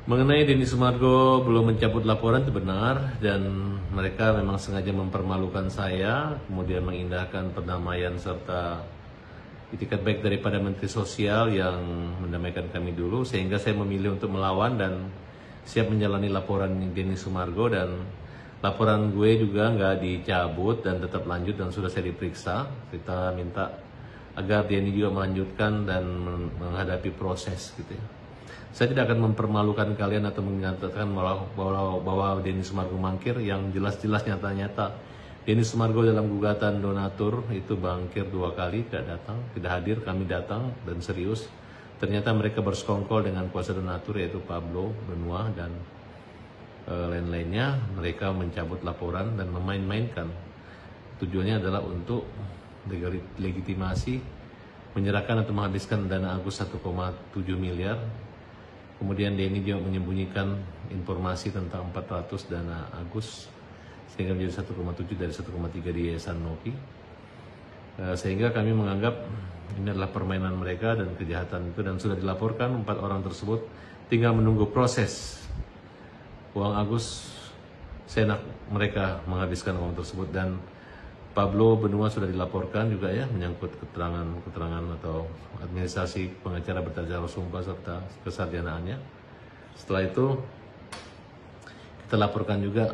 Mengenai Denny Sumargo belum mencabut laporan itu benar, dan mereka memang sengaja mempermalukan saya, kemudian mengindahkan perdamaian serta itikat baik daripada Menteri Sosial yang mendamaikan kami dulu, sehingga saya memilih untuk melawan dan siap menjalani laporan Denny Sumargo, dan laporan gue juga nggak dicabut dan tetap lanjut dan sudah saya diperiksa. Kita minta agar Denny juga melanjutkan dan menghadapi proses gitu ya. Saya tidak akan mempermalukan kalian atau menyatakan bahwa Denny Sumargo mangkir. Yang jelas-jelas nyata-nyata Denny Sumargo dalam gugatan donatur itu bangkir 2 kali, tidak datang, tidak hadir. Kami datang dan serius. Ternyata mereka bersekongkol dengan kuasa donatur yaitu Pablo, Benoit, dan lain-lainnya. Mereka mencabut laporan dan memain-mainkan. Tujuannya adalah untuk legitimasi menyerahkan atau menghabiskan dana Agus 1,7 miliar. Kemudian Denny juga menyembunyikan informasi tentang 400 dana Agus sehingga menjadi 1,7 dari 1,3 di Yayasan Nopi. Sehingga kami menganggap ini adalah permainan mereka dan kejahatan itu, dan sudah dilaporkan 4 orang tersebut, tinggal menunggu proses. Uang Agus seenak mereka menghabiskan uang tersebut, dan Pablo Benoit sudah dilaporkan juga ya, menyangkut keterangan atau administrasi pengacara bertanggung jawab sumpah serta kesarjanaannya. Setelah itu kita laporkan juga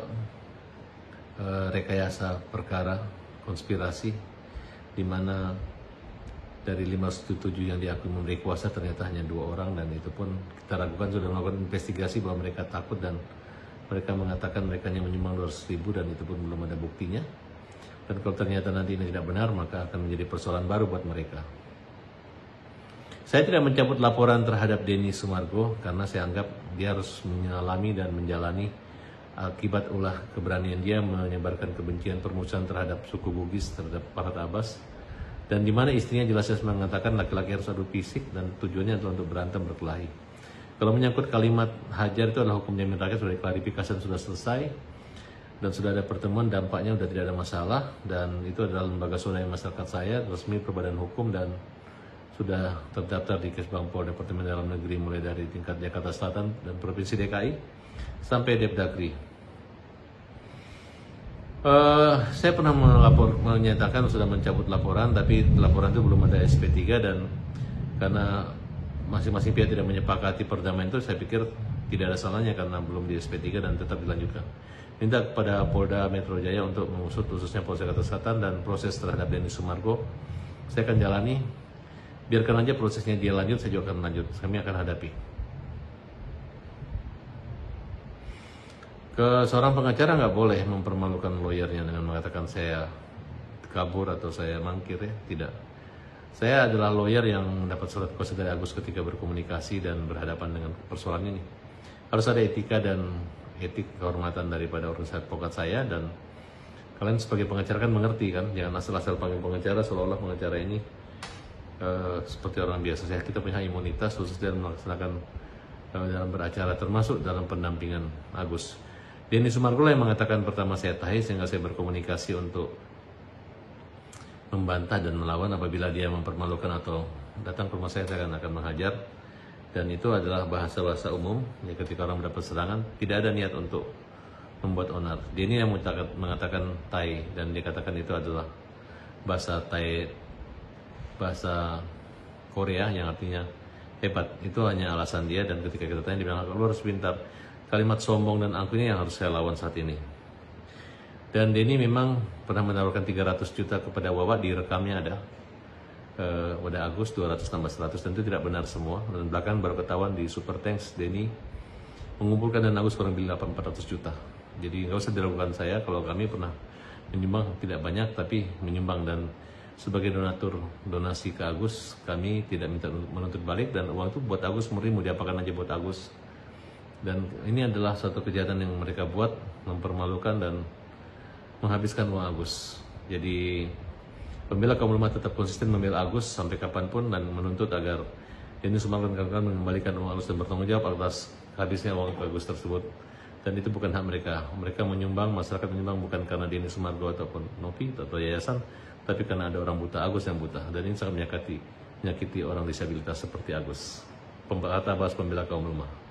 rekayasa perkara konspirasi, di mana dari 507 yang diakui memberi kuasa ternyata hanya 2 orang, dan itu pun kita ragukan. Sudah melakukan investigasi bahwa mereka takut dan mereka mengatakan mereka hanya menyumbang 200.000, dan itu pun belum ada buktinya. Dan kalau ternyata nanti ini tidak benar, maka akan menjadi persoalan baru buat mereka. Saya tidak mencabut laporan terhadap Denny Sumargo karena saya anggap dia harus mengalami dan menjalani akibat ulah keberanian dia menyebarkan kebencian permusuhan terhadap suku Bugis, terhadap Farhad Abbas, dan di mana istrinya jelas-jelas mengatakan laki-laki harus adu fisik dan tujuannya adalah untuk berantem berkelahi. Kalau menyangkut kalimat hajar itu adalah hukum jamin rakyat, sudah diklarifikasi, sudah selesai. Dan sudah ada pertemuan, dampaknya sudah tidak ada masalah, dan itu adalah lembaga swadaya masyarakat saya, resmi berbadan hukum, dan sudah terdaftar di Kesbangpol Departemen Dalam Negeri mulai dari tingkat Jakarta Selatan dan Provinsi DKI sampai Depdagri. Saya pernah menyatakan sudah mencabut laporan, tapi laporan itu belum ada SP3, dan karena masing-masing pihak tidak menyepakati perdamaian itu, saya pikir tidak ada salahnya karena belum di SP3 dan tetap dilanjutkan. Minta kepada Polda Metro Jaya untuk mengusut, khususnya Polsek Jakarta Selatan, dan proses terhadap Denny Sumargo saya akan jalani. Biarkan aja prosesnya dia lanjut, saya juga akan lanjut. Kami akan hadapi. Ke seorang pengacara nggak boleh mempermalukan lawyernya dengan mengatakan saya kabur atau saya mangkir ya, tidak. Saya adalah lawyer yang mendapat surat kuasa dari Agus ketika berkomunikasi dan berhadapan dengan persoalan ini. Harus ada etika dan etik kehormatan daripada organisasi advokat saya, dan kalian sebagai pengacara kan mengerti kan, jangan asal-asal panggil pengacara seolah-olah pengacara ini seperti orang biasa. Kita punya imunitas khusus dalam melaksanakan dalam beracara, termasuk dalam pendampingan Agus. Denny Sumargo yang mengatakan pertama saya tahi, sehingga saya berkomunikasi untuk membantah dan melawan apabila dia mempermalukan atau datang ke rumah saya akan menghajar. Dan itu adalah bahasa-bahasa umum ya, ketika orang mendapat serangan tidak ada niat untuk membuat onar. Denny yang mengatakan Thai, dan dia katakan itu adalah bahasa Thai, bahasa Korea yang artinya hebat. Itu hanya alasan dia, dan ketika kita tanya dia bilang lu harus pintar. Kalimat sombong dan angkuh ini yang harus saya lawan saat ini. Dan Denny memang pernah menawarkan 300 juta kepada Wawa, direkamnya ada. Pada Agus 200 tambah 100, dan itu tidak benar semua. Dan belakang baru ketahuan di Super Thanks Denny mengumpulkan dan Agus kurang lebih 400 juta. Jadi nggak usah diragukan saya kalau kami pernah menyumbang, tidak banyak tapi menyumbang, dan sebagai donatur donasi ke Agus kami tidak minta menuntut balik, dan uang itu buat Agus murni, mau diapakan aja buat Agus. Dan ini adalah suatu kejahatan yang mereka buat, mempermalukan dan menghabiskan uang Agus. Jadi pembela kaum ulama tetap konsisten membela Agus sampai kapanpun dan menuntut agar Denny Sumargo dan kawan-kawan mengembalikan uang Agus dan bertanggung jawab atas habisnya uang Agus tersebut. Dan itu bukan hak mereka. Mereka menyumbang, masyarakat menyumbang bukan karena Denny Sumargo ataupun Nopi atau yayasan, tapi karena ada orang buta, Agus yang buta. Dan ini sangat menyakiti orang disabilitas seperti Agus. Pembela kaum ulama.